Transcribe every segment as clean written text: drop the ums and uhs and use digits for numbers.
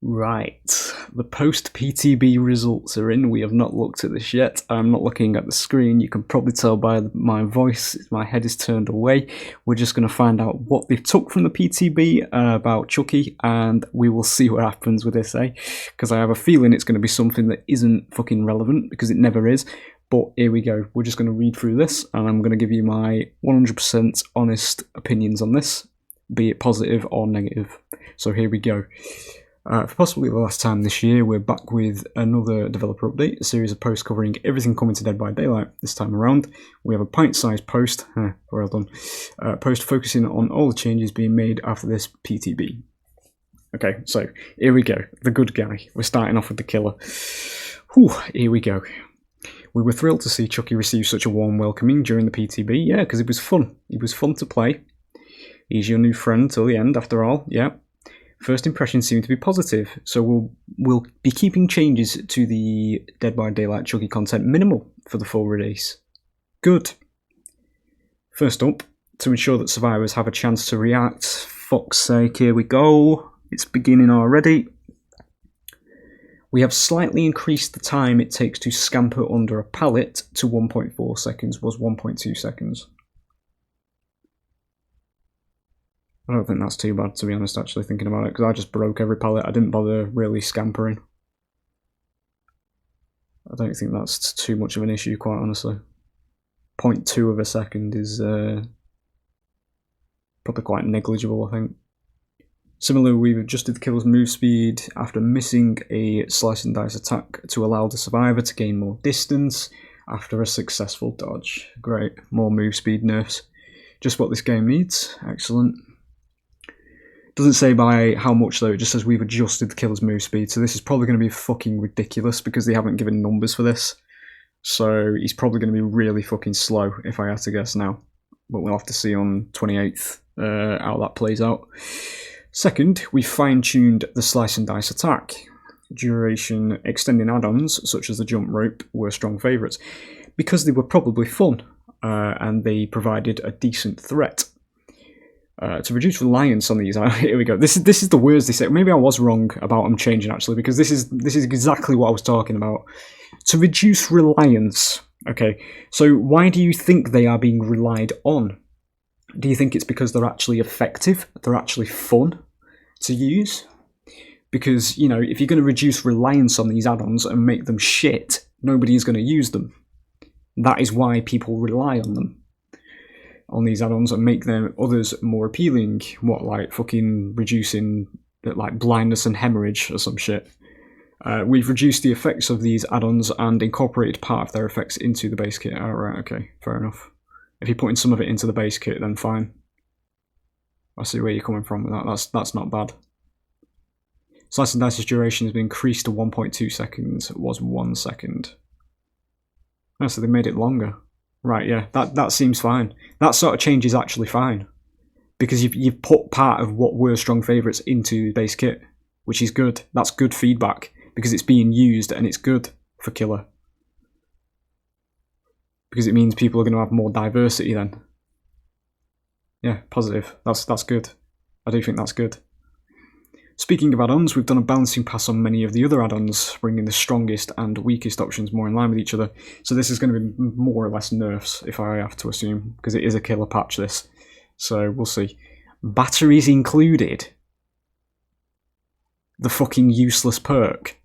Right, the post PTB results are in. We have not looked at this yet. I'm not looking at the screen. You can probably tell by my voice, my head is turned away. We're just going to find out what they took from the PTB about Chucky, and we will see what happens with this, because I have a feeling it's going to be something that isn't fucking relevant, because it never is. But here we go. We're just going to read through this, and I'm going to give you my 100% honest opinions on this, be it positive or negative. So here we go. For possibly the last time this year, we're back with another developer update, a series of posts covering everything coming to Dead by Daylight. This time around, we have a pint-sized post, well done, post focusing on all the changes being made after this PTB. Okay, so here we go, the good guy. We're starting off with the killer. Whew, here we go. We were thrilled to see Chucky receive such a warm welcoming during the PTB, yeah, because it was fun. It was fun to play. He's your new friend till the end, after all, yeah. First impressions seem to be positive, so we'll be keeping changes to the Dead by Daylight Chucky content minimal for the full release. Good. First up, to ensure that survivors have a chance to react, fuck's sake, here we go. It's beginning already. We have slightly increased the time it takes to scamper under a pallet to 1.4 seconds, was 1.2 seconds. I don't think that's too bad, to be honest, actually, thinking about it, because I just broke every pallet. I didn't bother really scampering. I don't think that's too much of an issue, quite honestly. 0.2 of a second is probably quite negligible, I think. Similarly, we've adjusted the killer's move speed after missing a slice and dice attack to allow the survivor to gain more distance after a successful dodge. Great, more move speed nerfs. Just what this game needs. Excellent. Doesn't say by how much though, it just says we've adjusted the killer's move speed, so this is probably going to be fucking ridiculous because they haven't given numbers for this. So he's probably going to be really fucking slow if I had to guess now. But we'll have to see on 28th how that plays out. Second, we fine-tuned the slice and dice attack. Duration extending add-ons, such as the jump rope, were strong favourites because they were probably fun and they provided a decent threat. To reduce reliance on these, here we go. This is the words they say. Maybe I was wrong about them changing actually, because this is exactly what I was talking about. To reduce reliance. Okay, so why do you think they are being relied on? Do you think it's because they're actually effective? They're actually fun to use? Because, you know, if you're going to reduce reliance on these add-ons and make them shit, nobody is going to use them. That is why people rely on them. On these add-ons and make them others more appealing. What, like fucking reducing like blindness and hemorrhage or some shit. We've reduced the effects of these add-ons and incorporated part of their effects into the base kit. Alright, okay, fair enough. If you're putting some of it into the base kit, then fine. I see where you're coming from with that. That's not bad. Slice and Dice's duration has been increased to 1.2 seconds. It was 1 second. Oh, so they made it longer. Right, yeah, that seems fine. That sort of change is actually fine. Because you've put part of what were strong favourites into the base kit, which is good. That's good feedback, because it's being used and it's good for killer. Because it means people are going to have more diversity then. Yeah, positive. That's good. I do think that's good. Speaking of add-ons, we've done a balancing pass on many of the other add-ons, bringing the strongest and weakest options more in line with each other. So this is going to be more or less nerfs, if I have to assume, because it is a killer patch, this. So we'll see. Batteries included. The fucking useless perk.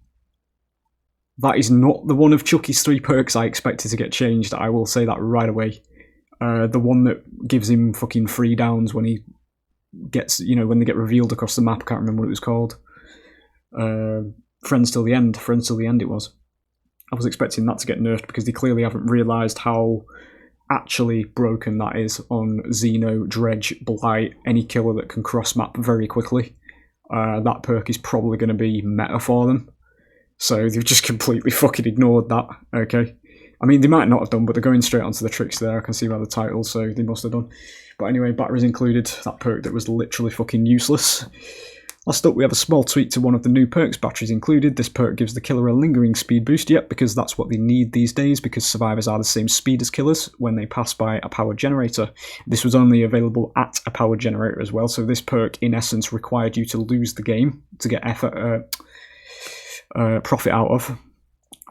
That is not the one of Chucky's 3 perks I expected to get changed. I will say that right away. The one that gives him fucking 3 downs when he gets, you know, when they get revealed across the map. I can't remember what it was called. Friends Till the End. Friends Till the End it was. I was expecting that to get nerfed because they clearly haven't realised how actually broken that is on XENO, Dredge, Blight, any killer that can cross map very quickly. That perk is probably going to be meta for them. So they've just completely fucking ignored that, okay? I mean, they might not have done, but they're going straight onto the tricks there. I can see by the title, so they must have done. But anyway, batteries included, that perk that was literally fucking useless. Last up, we have a small tweak to one of the new perks, batteries included. This perk gives the killer a lingering speed boost, yep, because that's what they need these days, because survivors are the same speed as killers when they pass by a power generator. This was only available at a power generator as well, so this perk, in essence, required you to lose the game to get effort, profit out of.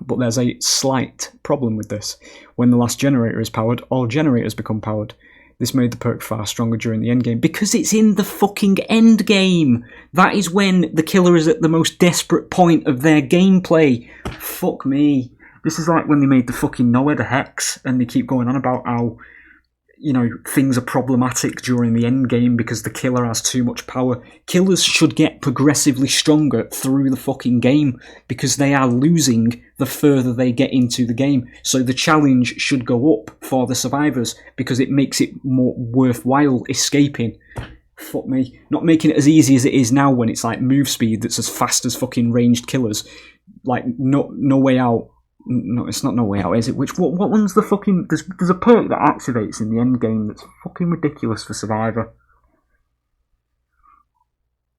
But there's a slight problem with this. When the last generator is powered, all generators become powered. This made the perk far stronger during the endgame, because it's in the fucking endgame! That is when the killer is at the most desperate point of their gameplay. Fuck me. This is like when they made the fucking Noah the Hex, and they keep going on about how, you know, things are problematic during the end game because the killer has too much power. Killers should get progressively stronger through the fucking game because they are losing the further they get into the game. So the challenge should go up for the survivors because it makes it more worthwhile escaping. Fuck me. Not making it as easy as it is now when it's like move speed that's as fast as fucking ranged killers. Like, no way out. No, it's not No Way Out, is it? What one's the fucking... There's a perk that activates in the end game that's fucking ridiculous for Survivor.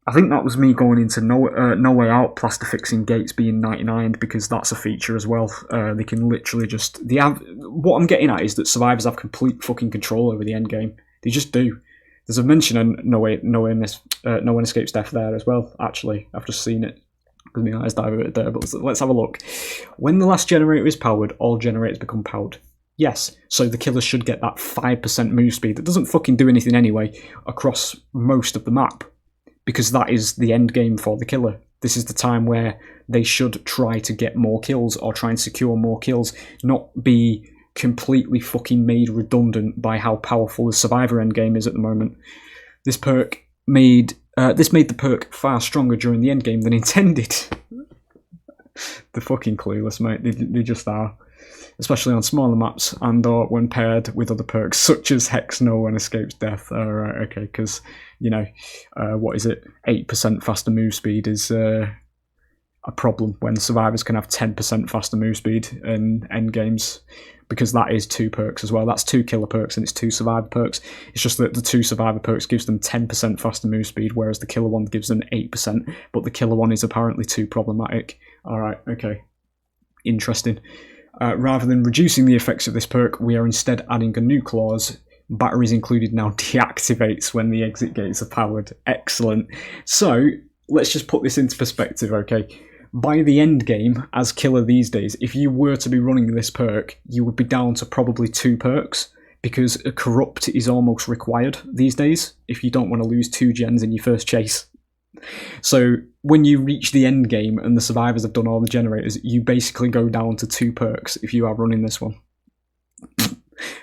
I think that was me going into No Way Out, plaster fixing gates being 99, because that's a feature as well. They can literally just... What I'm getting at is that Survivors have complete fucking control over the end game. They just do. There's a mention of No One Escapes Death there as well, actually. I've just seen it. Because my eyes diverted there, but let's have a look. When the last generator is powered, all generators become powered. Yes, so the killer should get that 5% move speed that doesn't fucking do anything anyway across most of the map, because that is the end game for the killer. This is the time where they should try to get more kills or try and secure more kills, not be completely fucking made redundant by how powerful the Survivor endgame is at the moment. This made the perk far stronger during the endgame than intended. They're fucking clueless, mate. They just are. Especially on smaller maps and or when paired with other perks such as XENO and Escapes Death. Alright, okay, because, you know, 8% faster move speed is a problem when survivors can have 10% faster move speed in endgames, because that is 2 perks as well. That's 2 killer perks and it's 2 survivor perks. It's just that the 2 survivor perks gives them 10% faster move speed, whereas the killer one gives them 8%, but the killer one is apparently too problematic. Alright, okay. Interesting. Rather than reducing the effects of this perk, we are instead adding a new clause. Batteries included now deactivates when the exit gates are powered. Excellent. So, let's just put this into perspective, okay? By the end game, as killer these days, if you were to be running this perk, you would be down to probably 2 perks, because a corrupt is almost required these days if you don't want to lose 2 gens in your first chase. So when you reach the end game and the survivors have done all the generators, you basically go down to 2 perks if you are running this one.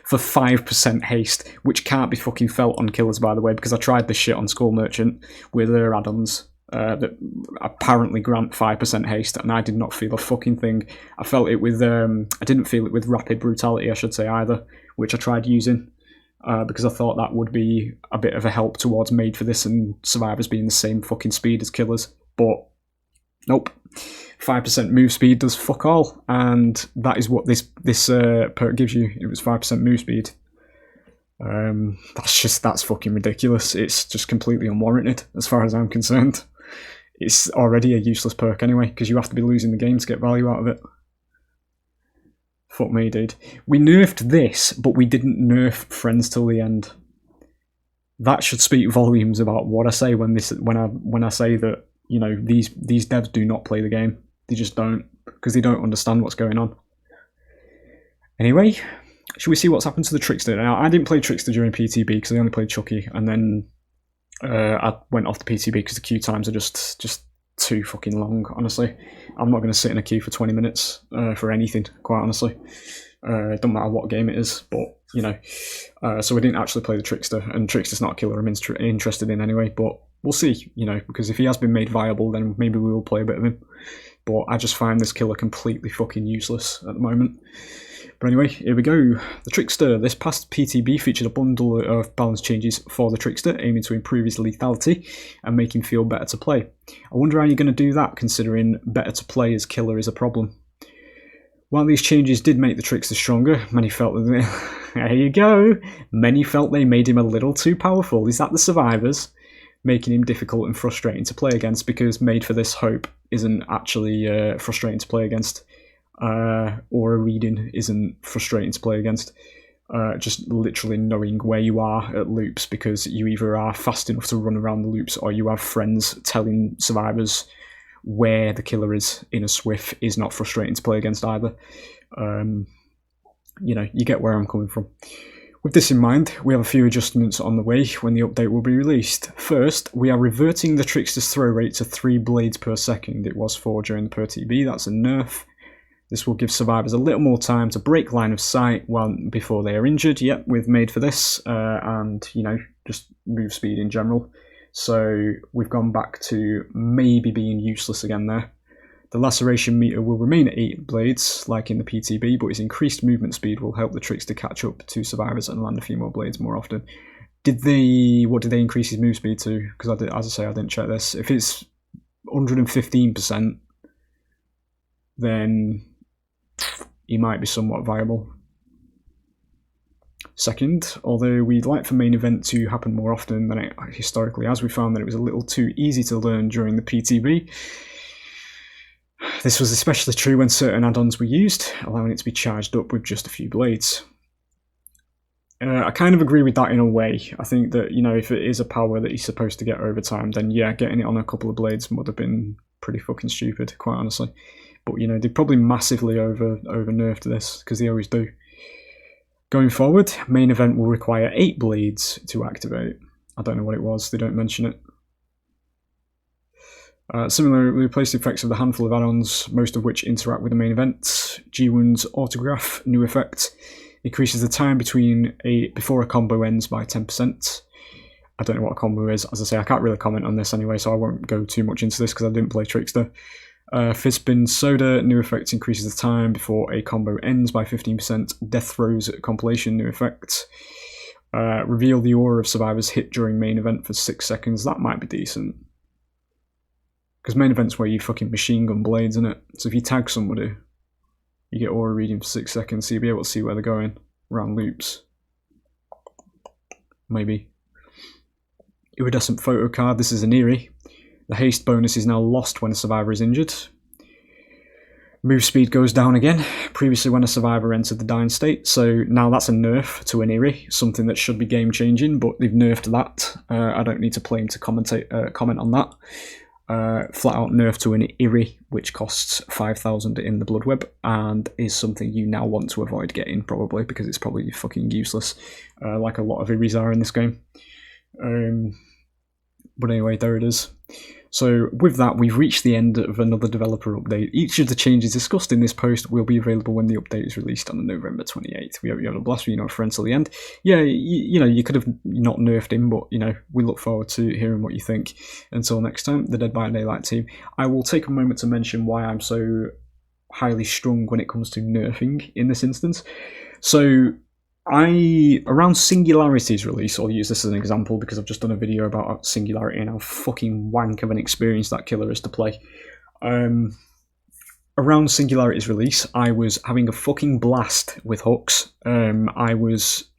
For 5% haste, which can't be fucking felt on killers, by the way, because I tried this shit on Skull Merchant with their add-ons that apparently grant 5% haste, and I did not feel a fucking thing. I felt it with I didn't feel it with Rapid Brutality, I should say, either, which I tried using. Because I thought that would be a bit of a help towards Made for This and survivors being the same fucking speed as killers. But nope, 5% move speed does fuck all, and that is what this perk gives you. It was 5% move speed. That's fucking ridiculous. It's just completely unwarranted as far as I'm concerned. It's already a useless perk anyway, because you have to be losing the game to get value out of it. Fuck me, dude. We nerfed this, but we didn't nerf Friends till the end. That should speak volumes about what I say when I say that, you know, these devs do not play the game. They just don't, because they don't understand what's going on. Anyway, should we see what's happened to the Trickster? Now, I didn't play Trickster during PTB because I only played Chucky, and then I went off the PTB because the queue times are just too fucking long, honestly. I'm not going to sit in a queue for 20 minutes for anything, quite honestly. It doesn't matter what game it is, but, you know. So we didn't actually play the Trickster, and Trickster's not a killer I'm interested in anyway, but we'll see, you know, because if he has been made viable, then maybe we will play a bit of him. But I just find this killer completely fucking useless at the moment. But anyway, here we go. The Trickster. This past PTB featured a bundle of balance changes for the Trickster, aiming to improve his lethality and make him feel better to play. I wonder how you're going to do that, considering better to play as killer is a problem. While these changes did make the Trickster stronger, many felt that there you go. Many felt they made him a little too powerful. Is that the survivors? Making him difficult and frustrating to play against, because Made for This Hope isn't actually frustrating to play against. Or a reading isn't frustrating to play against. Just literally knowing where you are at loops, because you either are fast enough to run around the loops or you have friends telling survivors where the killer is in a swift is not frustrating to play against either. You get where I'm coming from. With this in mind, we have a few adjustments on the way when the update will be released. First, we are reverting the Trickster's throw rate to 3 blades per second. It was 4 during the PTB, that's a nerf. This will give survivors a little more time to break line of sight before they are injured. Yep, we've made for this, and just move speed in general. So we've gone back to maybe being useless again there. The laceration meter will remain at 8 blades, like in the PTB, but its increased movement speed will help the Trickster catch up to survivors and land a few more blades more often. What did they increase his move speed to? Because as I say, I didn't check this. If it's 115%, then he might be somewhat viable. Second, although we'd like for main event to happen more often than it historically has, we found that it was a little too easy to learn during the PTB. This was especially true when certain add-ons were used, allowing it to be charged up with just a few blades. I kind of agree with that in a way. I think that, if it is a power that he's supposed to get over time, then yeah, getting it on a couple of blades would have been pretty fucking stupid, quite honestly. But, they probably massively over-nerfed this, because they always do. Going forward, main event will require 8 blades to activate. I don't know what it was, they don't mention it. Similarly, we replaced the effects of the handful of add-ons, most of which interact with the main event. G1's Autograph, new effect, increases the time before a combo ends by 10%. I don't know what a combo is. As I say, I can't really comment on this anyway, so I won't go too much into this because I didn't play Trickster. Fizzbin Soda, new effect, increases the time before a combo ends by 15%. Death Throws compilation, new effect. Reveal the aura of survivors hit during main event for 6 seconds. That might be decent. Because main event's where you fucking machine gun blades, isn't it? So if you tag somebody, you get aura reading for 6 seconds, so you'll be able to see where they're going around loops. Maybe. Iridescent photo card, this is an eerie. The haste bonus is now lost when a survivor is injured. Move speed goes down again, previously when a survivor entered the dying state, so now that's a nerf to an eerie, something that should be game changing, but they've nerfed that. I don't need to play him to comment on that. Flat out nerf to an eerie, which costs 5,000 in the blood web, and is something you now want to avoid getting, probably, because it's probably fucking useless, like a lot of eerie's are in this game. But anyway, there it is. So with that, we've reached the end of another developer update. Each of the changes discussed in this post will be available when the update is released on November 28th. We hope you had a blast with friends till the end. Yeah, you could have not nerfed him, but, we look forward to hearing what you think. Until next time, the Dead by Daylight team. I will take a moment to mention why I'm so highly strung when it comes to nerfing in this instance. So, around Singularity's release, I'll use this as an example because I've just done a video about Singularity and how fucking wank of an experience that killer is to play. Around Singularity's release, I was having a fucking blast with hooks. I was,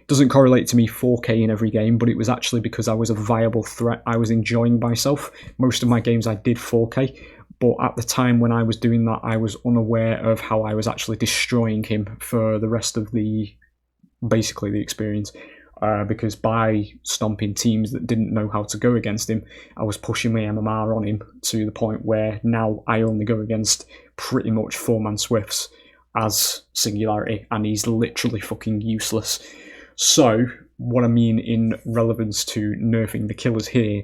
doesn't correlate to me 4K in every game, but it was actually because I was a viable threat. I was enjoying myself. Most of my games I did 4K, but at the time when I was doing that, I was unaware of how I was actually destroying him for the rest of basically the experience. Because by stomping teams that didn't know how to go against him, I was pushing my MMR on him to the point where now I only go against pretty much 4-man Swifts as Singularity, and he's literally fucking useless. So, what I mean in relevance to nerfing the killers here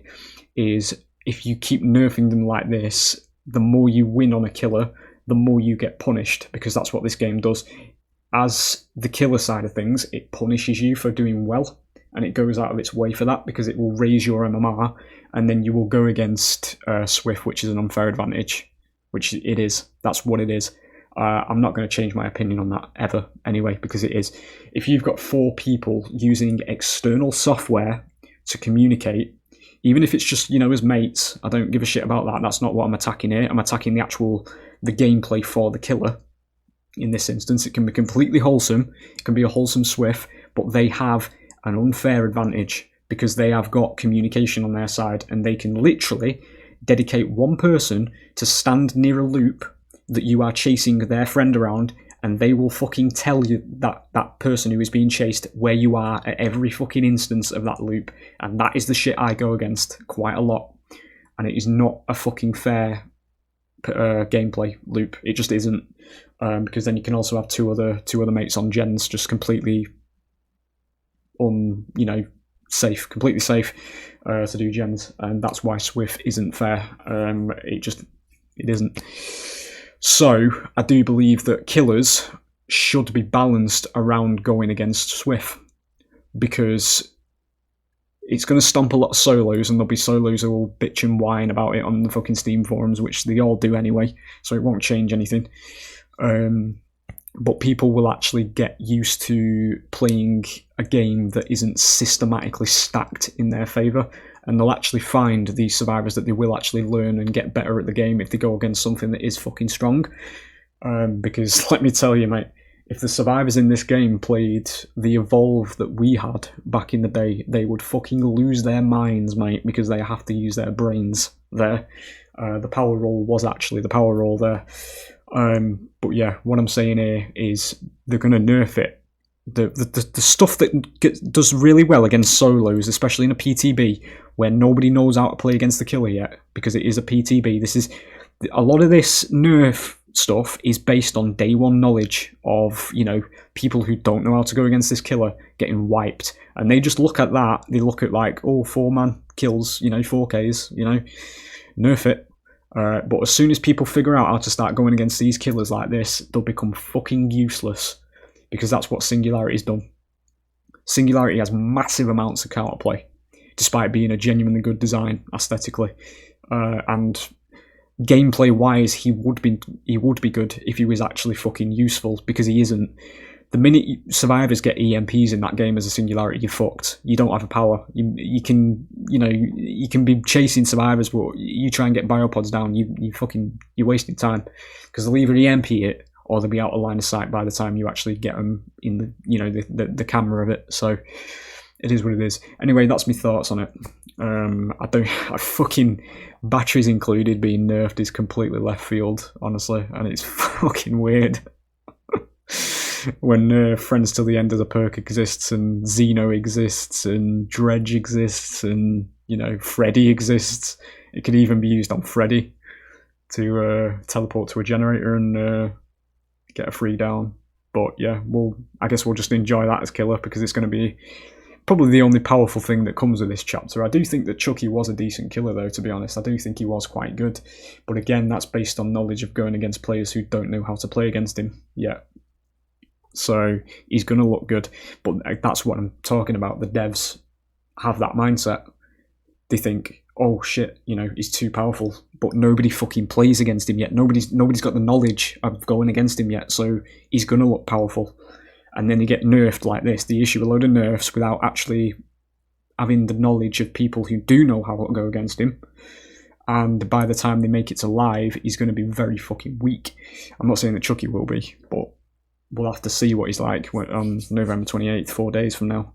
is if you keep nerfing them like this, the more you win on a killer, the more you get punished, because that's what this game does. As the killer side of things, it punishes you for doing well, and it goes out of its way for that because it will raise your MMR, and then you will go against Swift, which is an unfair advantage, which it is. That's what it is. I'm not going to change my opinion on that ever anyway, because it is. If you've got 4 people using external software to communicate, even if it's just, as mates, I don't give a shit about that. That's not what I'm attacking here. I'm attacking the gameplay for the killer. In this instance, it can be completely wholesome. It can be a wholesome Swift, but they have an unfair advantage because they have got communication on their side, and they can literally dedicate one person to stand near a loop that you are chasing their friend around, and they will fucking tell you that person who is being chased where you are at every fucking instance of that loop. And that is the shit I go against quite a lot. and it is not a fucking fair gameplay loop. It just isn't, because then you can also have two other mates on gens just completely safe, completely safe to do gens, and that's why Swift isn't fair. It isn't. So I do believe that killers should be balanced around going against Swift, because it's going to stomp a lot of solos, and there'll be solos who will bitch and whine about it on the fucking Steam forums, which they all do anyway, so it won't change anything. But people will actually get used to playing a game that isn't systematically stacked in their favour, and they'll actually find these survivors that they will actually learn and get better at the game if they go against something that is fucking strong. Because let me tell you, mate, if the survivors in this game played the Evolve that we had back in the day, they would fucking lose their minds, mate, because they have to use their brains there. The power roll was actually the power roll there. But yeah, what I'm saying here is they're going to nerf it. The stuff that does really well against solos, especially in a PTB, where nobody knows how to play against the killer yet, because it is a PTB. This is a lot of this nerf stuff is based on day one knowledge of, people who don't know how to go against this killer getting wiped, and they just look at that. They look at like, 4-man kills, 4Ks, nerf it. But as soon as people figure out how to start going against these killers like this, they'll become fucking useless, because that's what Singularity's done. Singularity has massive amounts of counterplay, despite being a genuinely good design aesthetically, and gameplay wise, he would be good if he was actually fucking useful, because he isn't. The minute survivors get EMPs in that game as a Singularity, you're fucked. You don't have a power. You can be chasing survivors, but you try and get biopods down, you're wasting time, because they'll either EMP it or they'll be out of line of sight by the time you actually get them in the camera of it. So it is what it is. Anyway, that's my thoughts on it. I fucking batteries included being nerfed is completely left field, honestly, and it's fucking weird. When Friends Till the End of the Perk exists, and XENO exists, and Dredge exists, and Freddy exists. It could even be used on Freddy to teleport to a generator and get a free down. But yeah, I guess we'll just enjoy that as killer, because it's going to be probably the only powerful thing that comes with this chapter. I do think that Chucky was a decent killer, though, to be honest. I do think he was quite good. But again, that's based on knowledge of going against players who don't know how to play against him yet. So he's going to look good. But that's what I'm talking about. The devs have that mindset. They think, oh shit, he's too powerful. But nobody fucking plays against him yet. Nobody's got the knowledge of going against him yet. So he's going to look powerful. And then you get nerfed like this. They issue a load of nerfs without actually having the knowledge of people who do know how to go against him. And by the time they make it to live, he's going to be very fucking weak. I'm not saying that Chucky will be, but we'll have to see what he's like on November 28th, 4 days from now,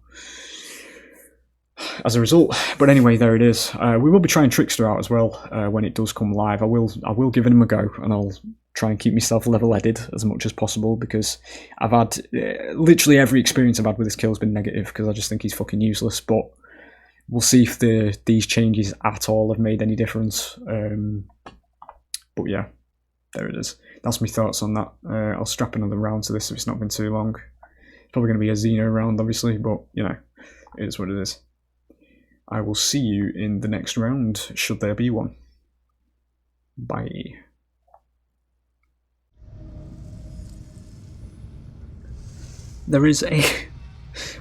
as a result. But anyway, there it is. We will be trying Trickster out as well when it does come live. I will give him a go, and I'll try and keep myself level-headed as much as possible, because I've had literally every experience I've had with this kill has been negative, because I just think he's fucking useless. But we'll see if these changes at all have made any difference. But yeah, there it is. That's my thoughts on that. I'll strap another round to this if it's not been too long. It's probably going to be a XENO round, obviously, but it is what it is. I will see you in the next round, should there be one. Bye. There is a...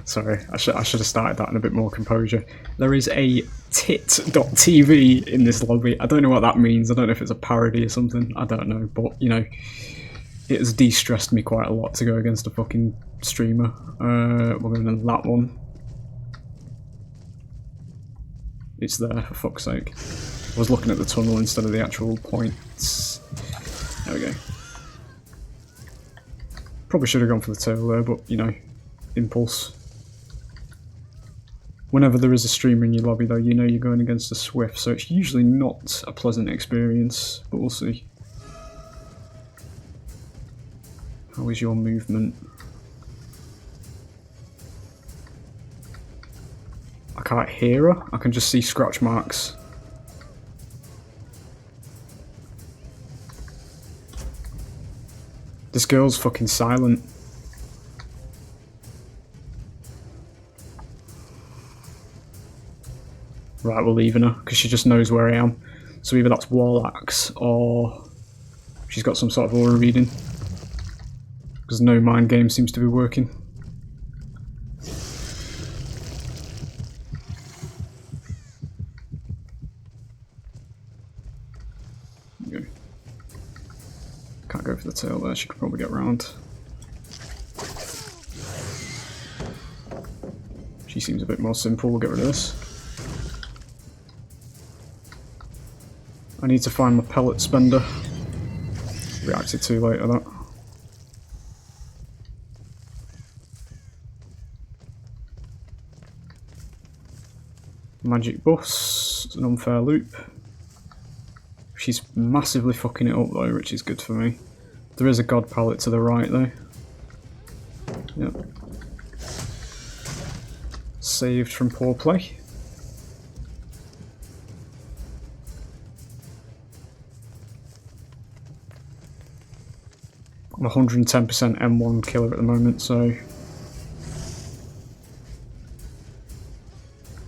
Sorry, I should have started that in a bit more composure. There is a tit.tv in this lobby. I don't know what that means. I don't know if it's a parody or something. I don't know, but, it has de-stressed me quite a lot to go against a fucking streamer. We're going to that one. It's there, for fuck's sake. I was looking at the tunnel instead of the actual points. There we go. Probably should have gone for the tail there, but, impulse. Whenever there is a streamer in your lobby, though, you're going against a Swift, so it's usually not a pleasant experience, but we'll see. How is your movement? I can't hear her, I can just see scratch marks. This girl's fucking silent. Right, we're leaving her, because she just knows where I am. So either that's Warlax, or she's got some sort of aura reading. Because no mind game seems to be working. Okay. Can't go for the tail there, she could probably get round. She seems a bit more simple, we'll get rid of this. I need to find my pellet spender. Reacted too late to that. Magic bus, it's an unfair loop. She's massively fucking it up though, which is good for me. There is a god pallet to the right though. Yep. Saved from poor play. I'm 110% M1 killer at the moment, so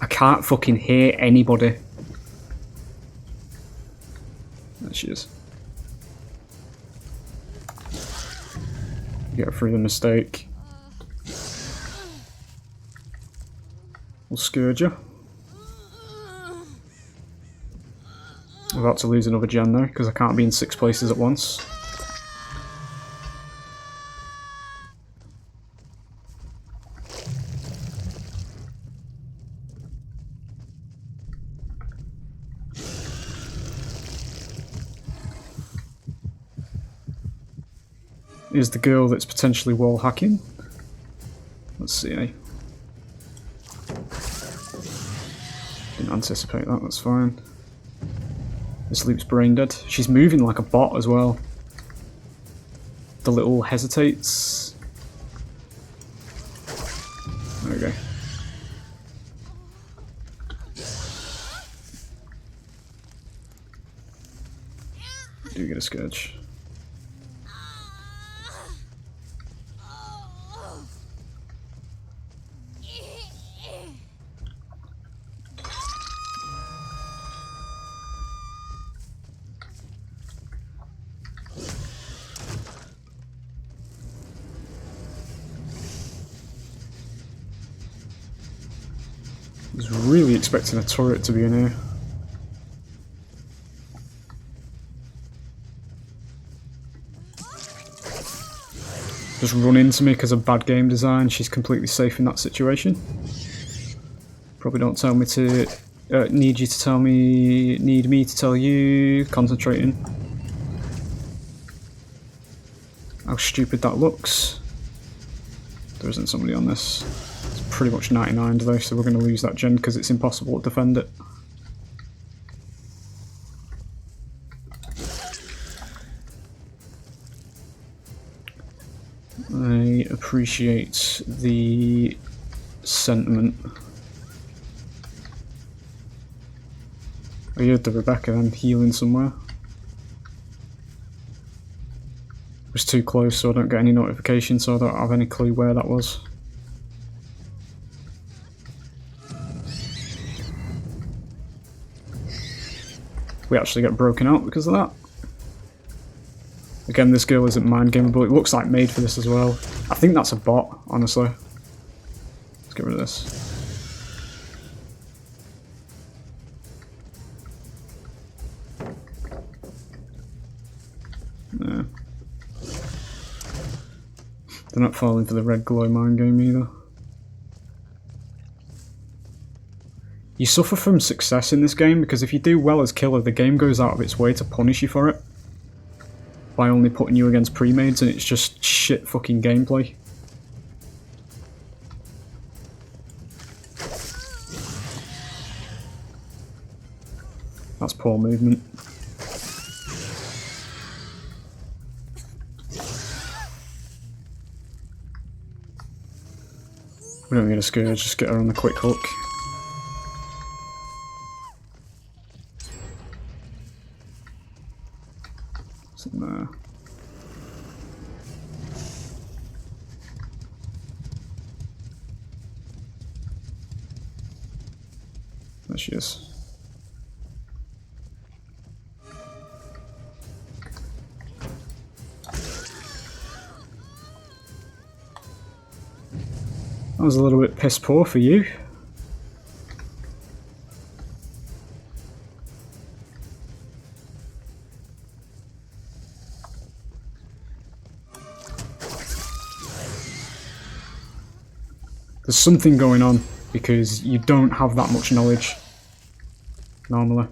I can't fucking hear anybody. There she is. Get through the mistake. We'll scourge her. I'm about to lose another gen though, because I can't be in 6 places at once. Is the girl that's potentially wall hacking. Let's see, eh? Didn't anticipate that, that's fine. This loop's brain dead. She's moving like a bot as well. The little hesitates. There we go. Do get a scourge. I was really expecting a turret to be in here. Just run into me because of bad game design. She's completely safe in that situation. Probably don't tell me to... need you to tell me... Need me to tell you... Concentrating. How stupid that looks. There isn't somebody on this. It's pretty much 99 though, so we're going to lose that gen because it's impossible to defend it. I appreciate the sentiment. I heard the Rebecca then healing somewhere. It was too close, so I don't get any notification, so I don't have any clue where that was. We actually get broken out because of that. Again, this girl isn't mind gameable. It looks like made for this as well. I think that's a bot, honestly. Let's get rid of this. Yeah. They're not falling for the red glow mind game either. You suffer from success in this game because if you do well as killer, the game goes out of its way to punish you for it. By only putting you against pre-mades, and it's just shit fucking gameplay. That's poor movement. We don't get a scourge, just get her on the quick hook. What's in there? she is. That was a little bit piss poor for you. There's something going on because you don't have that much knowledge normally.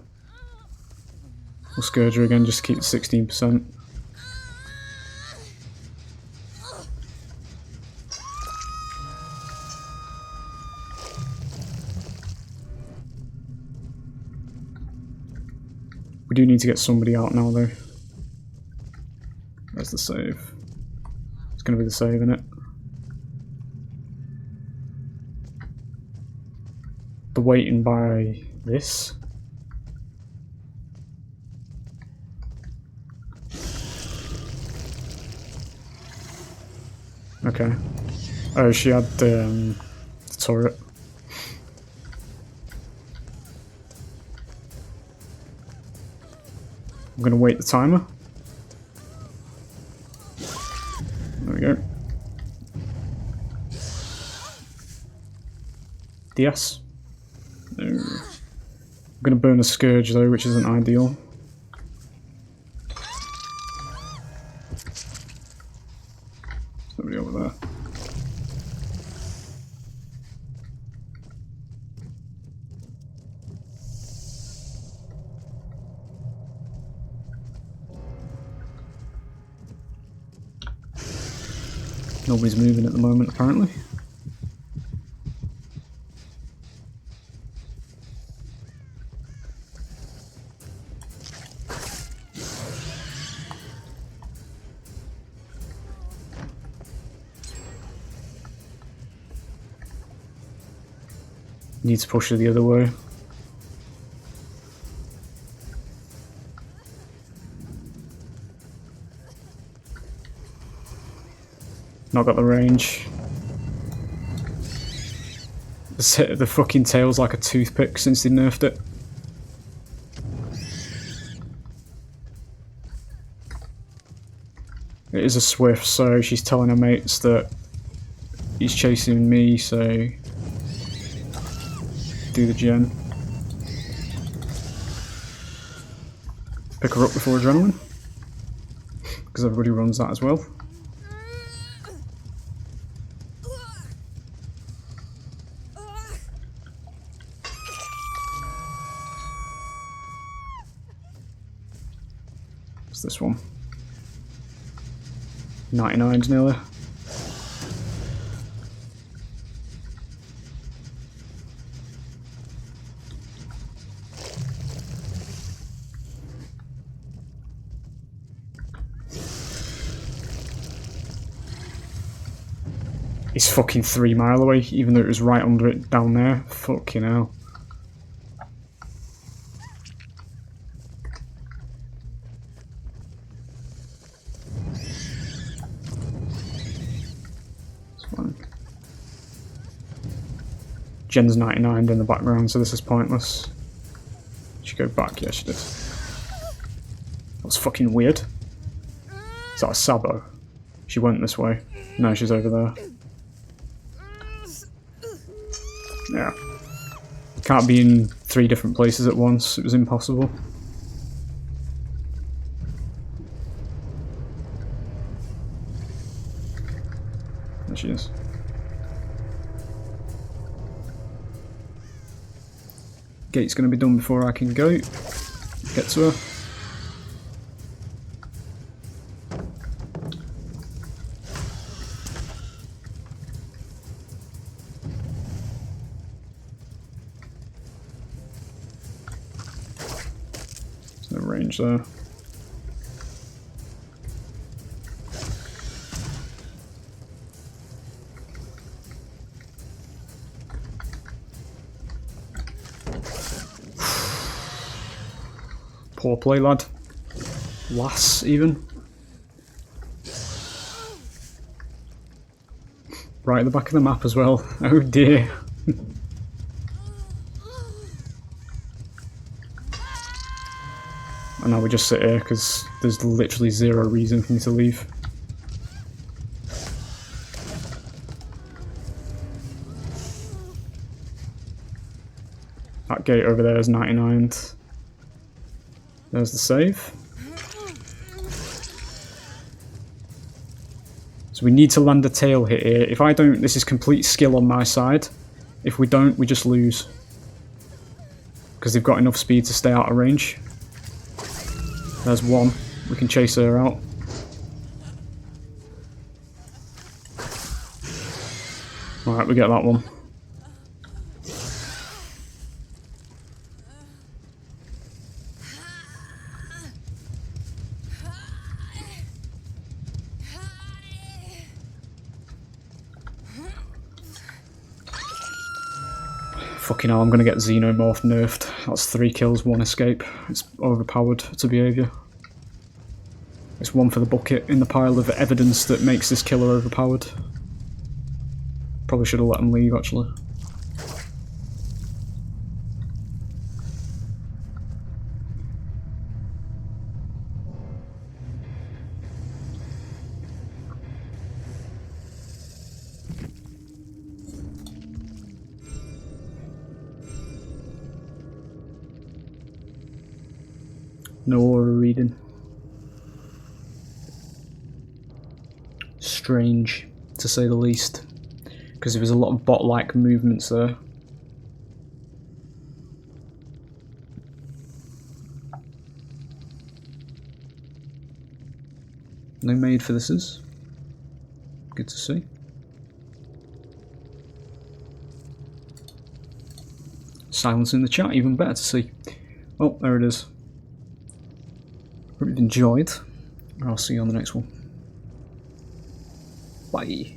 We'll scourge her again just to keep the 16%. We do need to get somebody out now though. Where's the save? It's going to be the save, isn't it? The waiting by this. Okay. Oh, she had the turret. I'm gonna wait the timer. There we go. DS. No. I'm gonna burn a scourge though, which isn't ideal. There's nobody over there. Nobody's moving at the moment, apparently. Need to push her the other way. Not got the range. The fucking tail's like a toothpick since they nerfed it. It is a swift, so she's telling her mates that he's chasing me, so do the gen. Pick her up before adrenaline, because everybody runs that as well. What's this one? 99's nearly. He's fucking 3 miles away, even though it was right under it down there. Fucking hell. It's fine. Jen's 99 in the background, so this is pointless. Did she go back? Yeah, she did. That was fucking weird. Is that a Sabo? She went this way. No, she's over there. Yeah. Can't be in 3 different places at once. It was impossible. There she is. Gate's going to be done before I can go. Get to her. No range there. Poor play, lad. Lass, even. Right at the back of the map as well. Oh dear. And now we just sit here because there's literally zero reason for me to leave. That gate over there is 99th. There's the save. So we need to land a tail hit here. If I don't, this is complete skill on my side. If we don't, we just lose. Because they've got enough speed to stay out of range. There's one. We can chase her out. Alright, we get that one. Fucking hell, I'm gonna get Xenomorph nerfed. That's 3 kills, 1 escape. It's overpowered to behaviour. It's 1 for the bucket in the pile of evidence that makes this killer overpowered. Probably should have let him leave, actually. No aura reading. Strange, to say the least. Because there was a lot of bot-like movements there. No maid for this is. Good to see. Silence in the chat, even better to see. Well, there it is. Hope you've enjoyed. I'll see you on the next one. Bye.